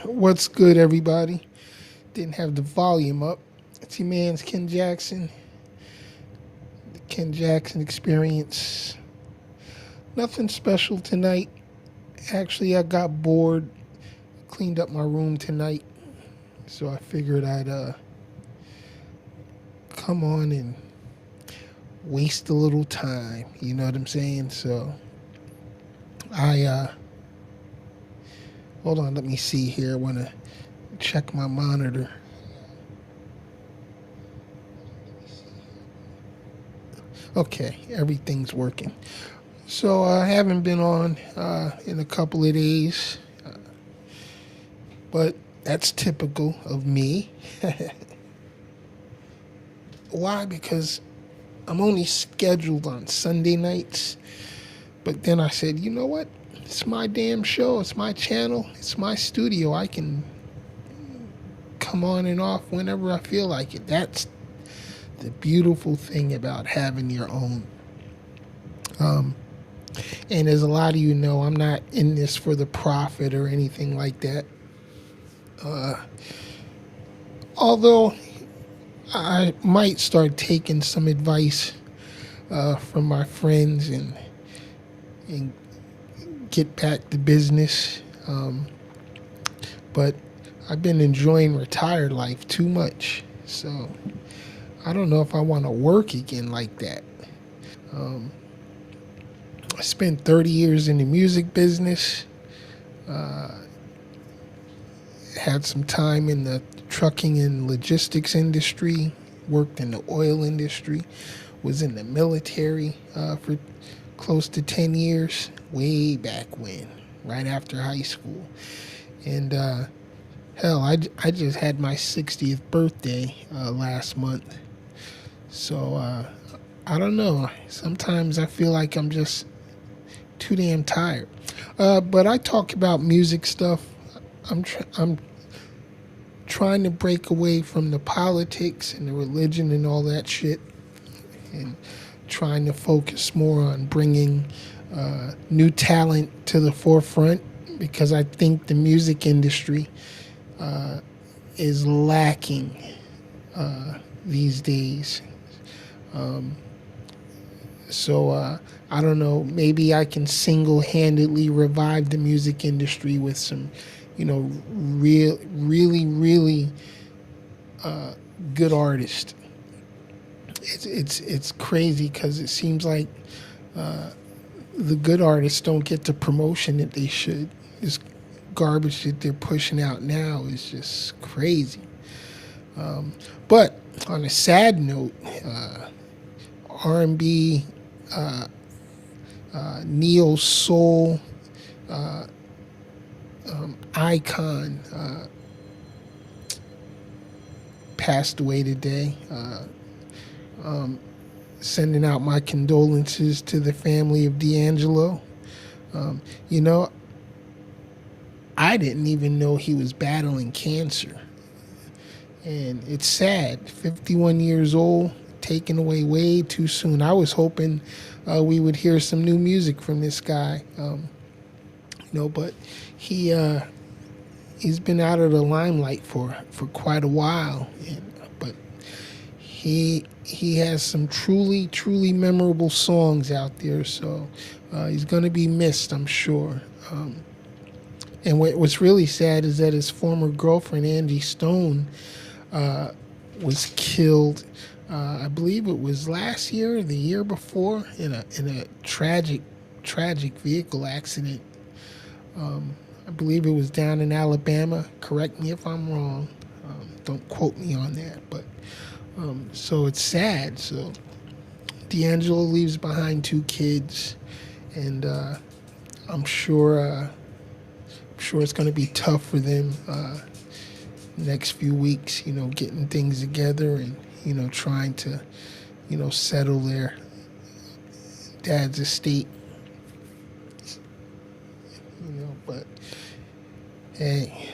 What's good, everybody? Didn't have the volume up. It's your man's Ken Jackson, the Ken Jackson Experience. Nothing special tonight. Actually, I got bored, cleaned up my room tonight, so I figured I'd come on and waste a little time. You know what I'm saying? So I hold on. Let me see here. I want to check my monitor. Okay, everything's working. So I haven't been on in a couple of days, but that's typical of me. Why? Because I'm only scheduled on Sunday nights. But then I said, you know what? It's my damn show. It's my channel. It's my studio. I can come on and off whenever I feel like it. That's the beautiful thing about having your own. Um, and as a lot of you know, I'm not in this for the profit or anything like that. Uh, Although I might start taking some advice from my friends and get back to business. But I've been enjoying retired life too much. So I don't know if I want to work again like that. Um, I spent 30 years in the music business, uh, had some time in the trucking and logistics industry, worked in the oil industry, was in the military for close to 10 years, way back when, right after high school. And hell, I just had my 60th birthday last month. So I don't know. Sometimes I feel like I'm just too damn tired. But I talk about music stuff. I'm trying to break away from the politics and the religion and all that shit, and trying to focus more on bringing new talent to the forefront, because I think the music industry is lacking these days. Um, so I don't know. Maybe I can single-handedly revive the music industry with some, really good artists. It's crazy because it seems like the good artists don't get the promotion that they should. This garbage that they're pushing out now is just crazy. But on a sad note, R&B, neo soul icon passed away today. Sending out my condolences to the family of D'Angelo. Um, you know, I didn't even know he was battling cancer. And it's sad. 51 years old, taken away way too soon. I was hoping we would hear some new music from this guy. But he's been out of the limelight for quite a while. But he has some truly memorable songs out there. So he's going to be missed, I'm sure. And what's really sad is that his former girlfriend, Angie Stone, was killed. I believe it was last year or the year before in a tragic vehicle accident. I believe it was down in Alabama. Correct me if I'm wrong. Don't quote me on that. But so it's sad. So D'Angelo leaves behind 2 kids, and I'm sure it's going to be tough for them next few weeks. Getting things together and trying to settle their dad's estate. But hey,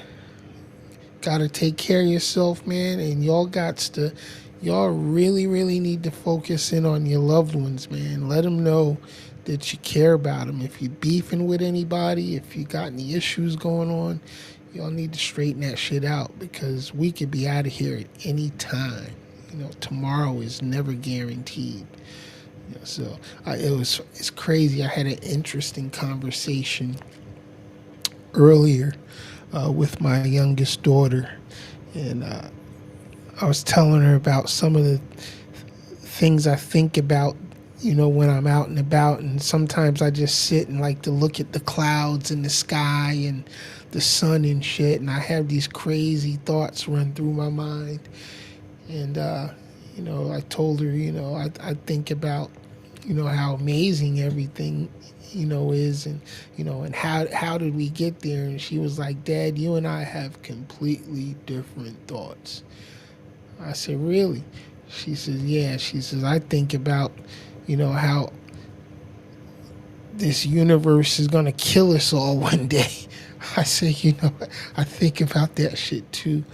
gotta take care of yourself, man, and y'all really need to focus in on your loved ones, man. Let them know that you care about them. If you're beefing with anybody, if you got any issues going on, y'all need to straighten that shit out because we could be out of here at any time. Tomorrow is never guaranteed. So it's crazy. I had an interesting conversation earlier with my youngest daughter, and I was telling her about some of the things I think about, when I'm out and about. And sometimes I just sit and like to look at the clouds and the sky and the sun and shit. And I have these crazy thoughts run through my mind. And, I told her, I think about, how amazing everything, is. And how did we get there? And she was like, Dad, you and I have completely different thoughts. I said, really? She says, yeah. She says, I think about, how this universe is going to kill us all one day. I said, I think about that shit too.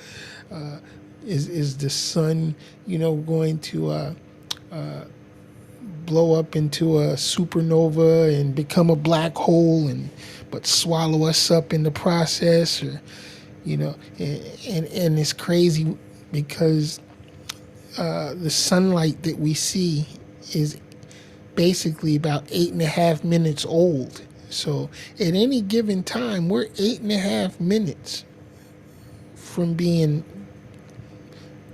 Is the sun, going to blow up into a supernova and become a black hole but swallow us up in the process? Or, and it's crazy because the sunlight that we see is basically about 8.5 minutes old. So at any given time, we're 8.5 minutes from being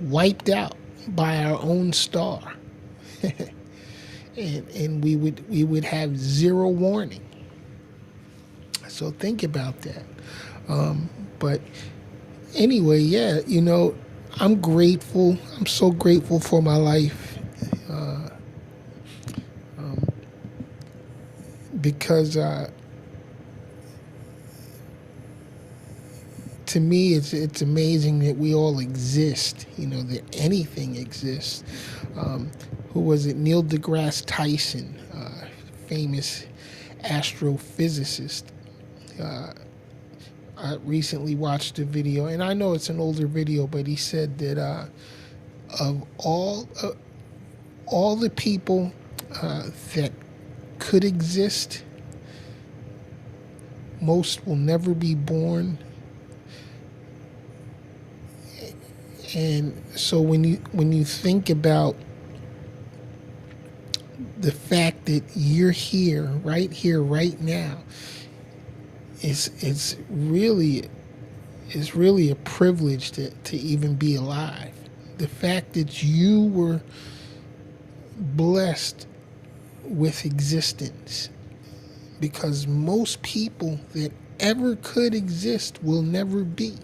wiped out by our own star. and we would have zero warning. So think about that. But anyway, yeah, I'm grateful. I'm so grateful for my life. Because to me, it's amazing that we all exist. That anything exists. Who was it? Neil deGrasse Tyson, famous astrophysicist. I recently watched a video, and I know it's an older video, but he said that of all the people that could exist, most will never be born. And so when you think about the fact that you're here, right now, it's really a privilege to even be alive. The fact that you were blessed with existence, because most people that ever could exist will never be.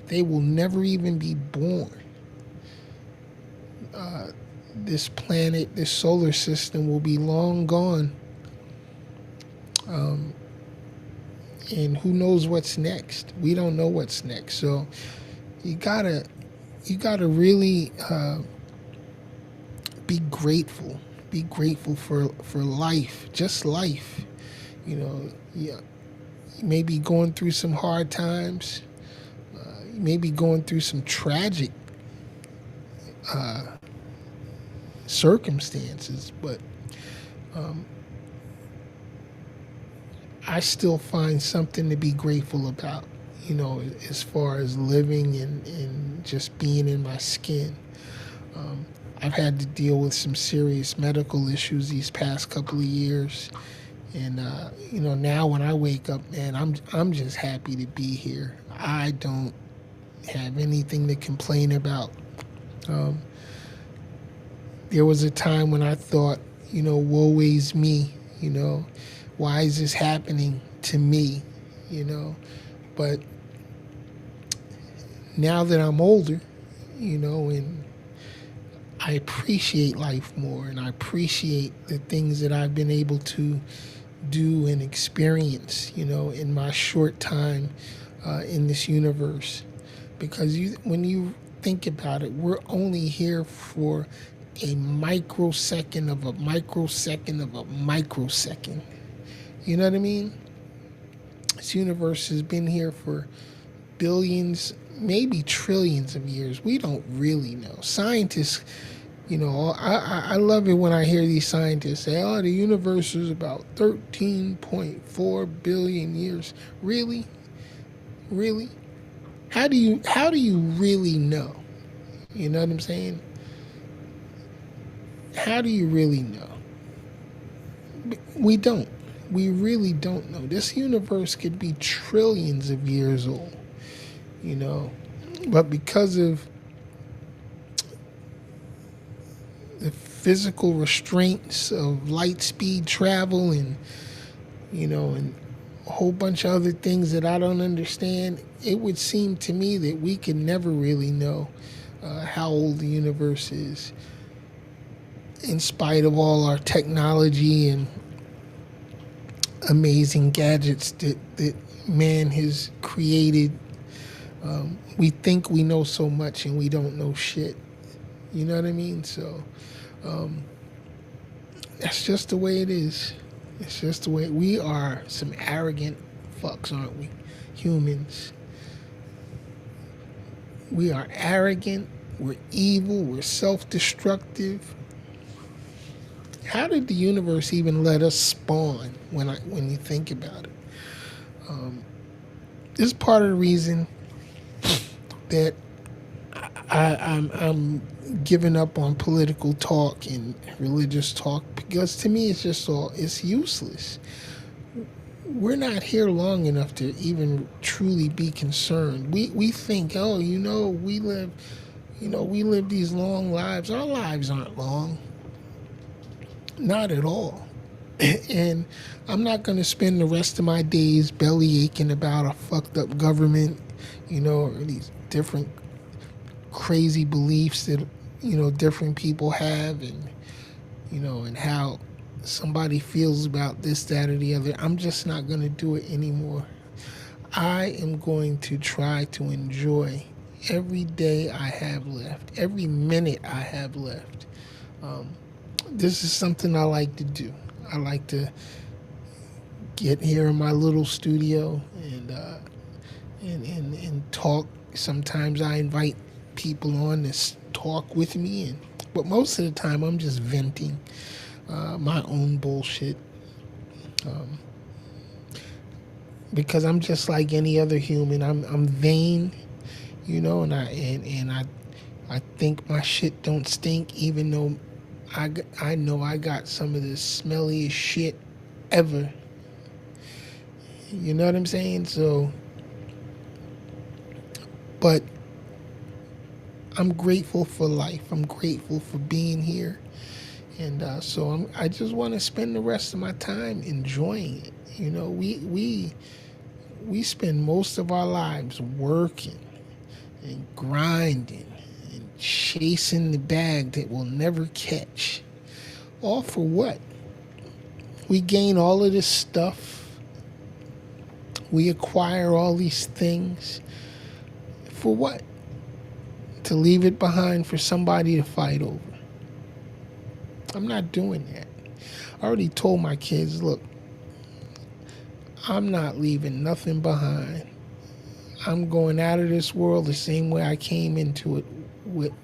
They will never even be born. This planet, this solar system will be long gone. And who knows what's next? We don't know what's next. So you gotta really be grateful. Be grateful for life, just life. Yeah, you may be going through some hard times. You may be going through some tragic circumstances, but I still find something to be grateful about, as far as living and just being in my skin. I've had to deal with some serious medical issues these past couple of years. And, now when I wake up, man, I'm just happy to be here. I don't have anything to complain about. There was a time when I thought, woe is me, why is this happening to me, But now that I'm older, and I appreciate life more, and I appreciate the things that I've been able to do and experience, in my short time in this universe. Because when you think about it, we're only here for a microsecond of a microsecond of a microsecond. You know what I mean? This universe has been here for billions, maybe trillions of years. We don't really know. Scientists, I love it when I hear these scientists say, the universe is about 13.4 billion years. Really? Really? how do you really know? You know what I'm saying? How do you really know? We don't. We really don't know. This universe could be trillions of years old, you know. But because of the physical restraints of light speed travel and a whole bunch of other things that I don't understand, it would seem to me that we can never really know how old the universe is, in spite of all our technology and amazing gadgets that man has created. We think we know so much and we don't know shit. You know what I mean? So that's just the way it is. It's just the way we are. Some arrogant fucks, aren't we? Humans. We are arrogant. We're evil. We're self-destructive. How did the universe even let us spawn? When you think about it, this is part of the reason that I'm giving up on political talk and religious talk, because to me it's useless. We're not here long enough to even truly be concerned. We think, oh, we live these long lives. Our lives aren't long, not at all. And I'm not going to spend the rest of my days belly aching about a fucked up government, or these different crazy beliefs that different people have, and how somebody feels about this, that, or the other. I'm just not going to do it anymore. I am going to try to enjoy every day I have left, every minute I have left. This is something I like to do. I like to get here in my little studio and talk. Sometimes I invite people on to talk with me, but most of the time I'm just venting my own bullshit, because I'm just like any other human. I'm vain, and I think my shit don't stink, even though I know I got some of the smelliest shit ever. You know what I'm saying? So, but I'm grateful for life. I'm grateful for being here. And so I just want to spend the rest of my time enjoying it. We spend most of our lives working and grinding and chasing the bag that we'll never catch. All for what? We gain all of this stuff. We acquire all these things. For what? To leave it behind for somebody to fight over. I'm not doing that. I already told my kids, look, I'm not leaving nothing behind. I'm going out of this world the same way I came into it,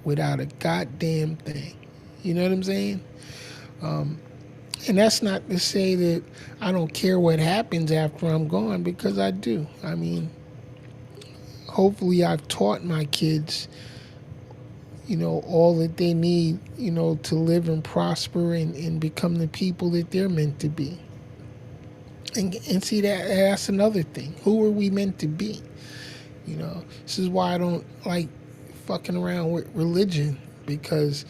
without a goddamn thing. You know what I'm saying? And that's not to say that I don't care what happens after I'm gone, because I do. I mean, hopefully I've taught my kids, all that they need, to live and prosper and become the people that they're meant to be. And see, that's another thing. Who are we meant to be? This is why I don't like fucking around with religion, because,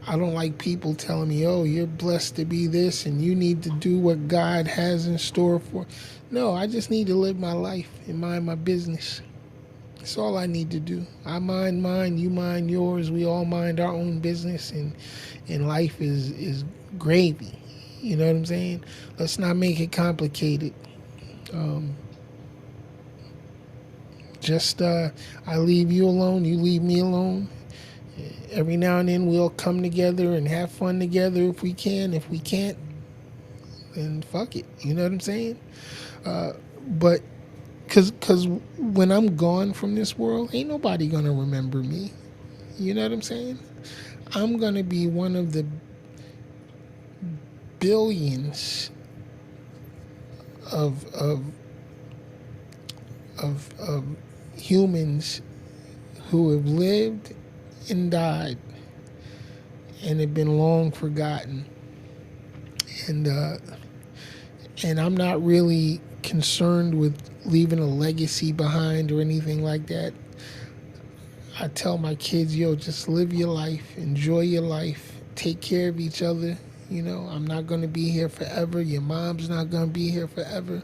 I don't like people telling me, oh, you're blessed to be this and you need to do what God has in store for. No, I just need to live my life and mind my business. That's all I need to do. I mind mine, you mind yours. We all mind our own business, and life is gravy. You know what I'm saying? Let's not make it complicated. I leave you alone, you leave me alone. Every now and then we'll come together and have fun together if we can. If we can't, then fuck it. You know what I'm saying? But because when I'm gone from this world, ain't nobody gonna remember me. You know what I'm saying? I'm gonna be one of the billions of of humans who have lived and died and have been long forgotten. And and I'm not really concerned with leaving a legacy behind or anything like that. I tell my kids, yo, just live your life, enjoy your life, take care of each other. I'm not going to be here forever. Your mom's not going to be here forever.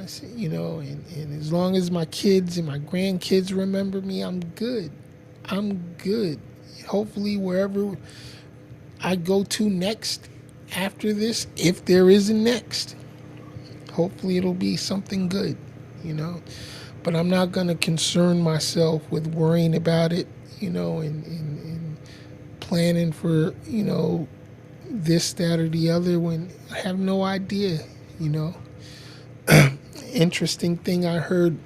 I say, and as long as my kids and my grandkids remember me, I'm good. I'm good. Hopefully, wherever I go to next after this, if there is a next, hopefully it'll be something good, But I'm not going to concern myself with worrying about it, and planning for, this, that, or the other when I have no idea, Interesting thing I heard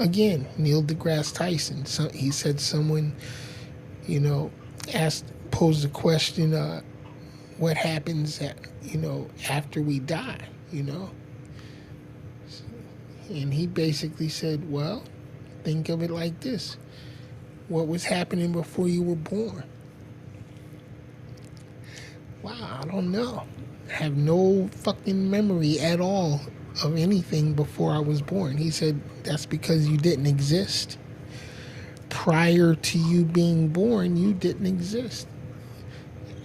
again, Neil deGrasse Tyson. He said someone, posed the question, what happens after we die, And he basically said, well, think of it like this. What was happening before you were born? Wow, I don't know. I have no fucking memory at all of anything before I was born. He said, that's because you didn't exist. Prior to you being born, you didn't exist.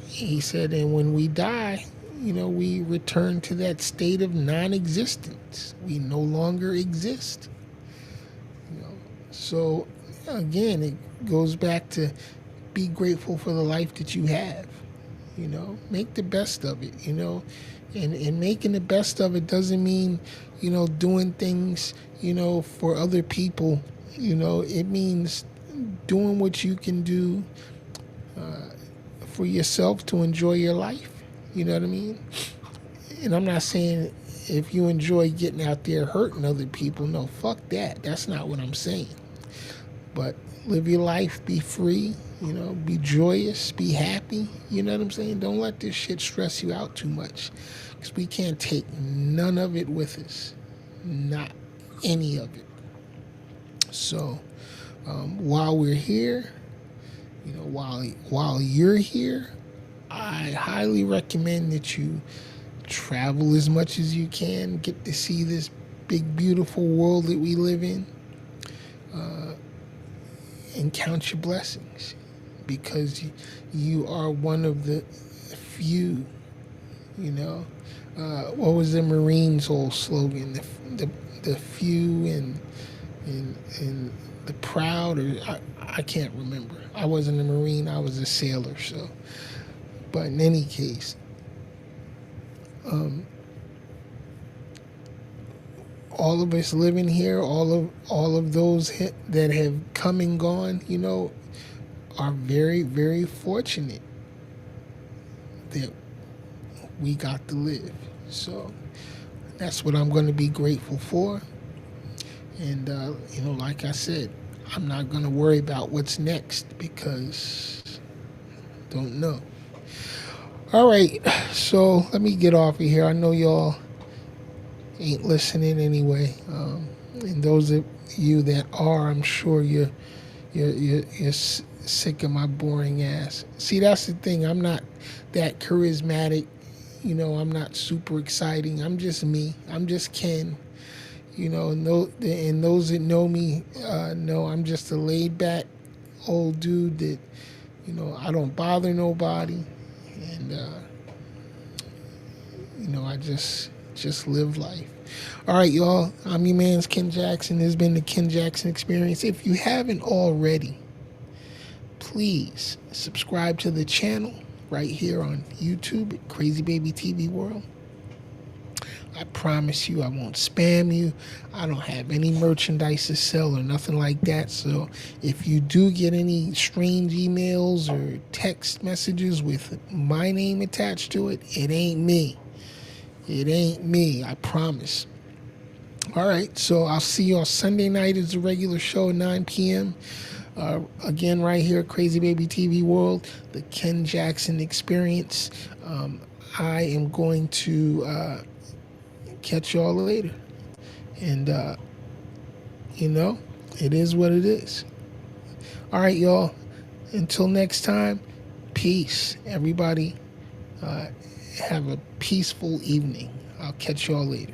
He said, and when we die, we return to that state of non-existence. We no longer exist. So, again, it goes back to be grateful for the life that you have. Make the best of it, And making the best of it doesn't mean, doing things, for other people. It means doing what you can do for yourself to enjoy your life. You know what I mean? And I'm not saying if you enjoy getting out there hurting other people, no, fuck that. That's not what I'm saying. But live your life, be free, be joyous, be happy. You know what I'm saying? Don't let this shit stress you out too much, because we can't take none of it with us. Not any of it. So while we're here, while you're here, I highly recommend that you travel as much as you can, get to see this big, beautiful world that we live in, and count your blessings, because you are one of the few, what was the Marines' old slogan? The few and the proud, or I can't remember. I wasn't a Marine, I was a sailor, so. But in any case, all of us living here, all of those that have come and gone, are very, very fortunate that we got to live. So that's what I'm going to be grateful for. And, like I said, I'm not going to worry about what's next, because don't know. All right, so let me get off of here. I know y'all ain't listening anyway. And those of you that are, I'm sure you're sick of my boring ass. See, that's the thing. I'm not that charismatic. I'm not super exciting. I'm just me. I'm just Ken. And those that know me know I'm just a laid back old dude that, I don't bother nobody. And, I just live life. All right, y'all. I'm your man's Ken Jackson. This has been the Ken Jackson Experience. If you haven't already, please subscribe to the channel right here on YouTube at Crazy Baby TV World. I promise you I won't spam you. I don't have any merchandise to sell or nothing like that. So if you do get any strange emails or text messages with my name attached to it, it ain't me. It ain't me, I promise. All right, so I'll see you on Sunday night as a regular show at 9 p.m. Again, right here at Crazy Baby TV World, the Ken Jackson Experience. I am going to catch y'all later. And You know, it is what it is. All right, y'all. Until next time, peace. Everybody, have a peaceful evening. I'll catch y'all later.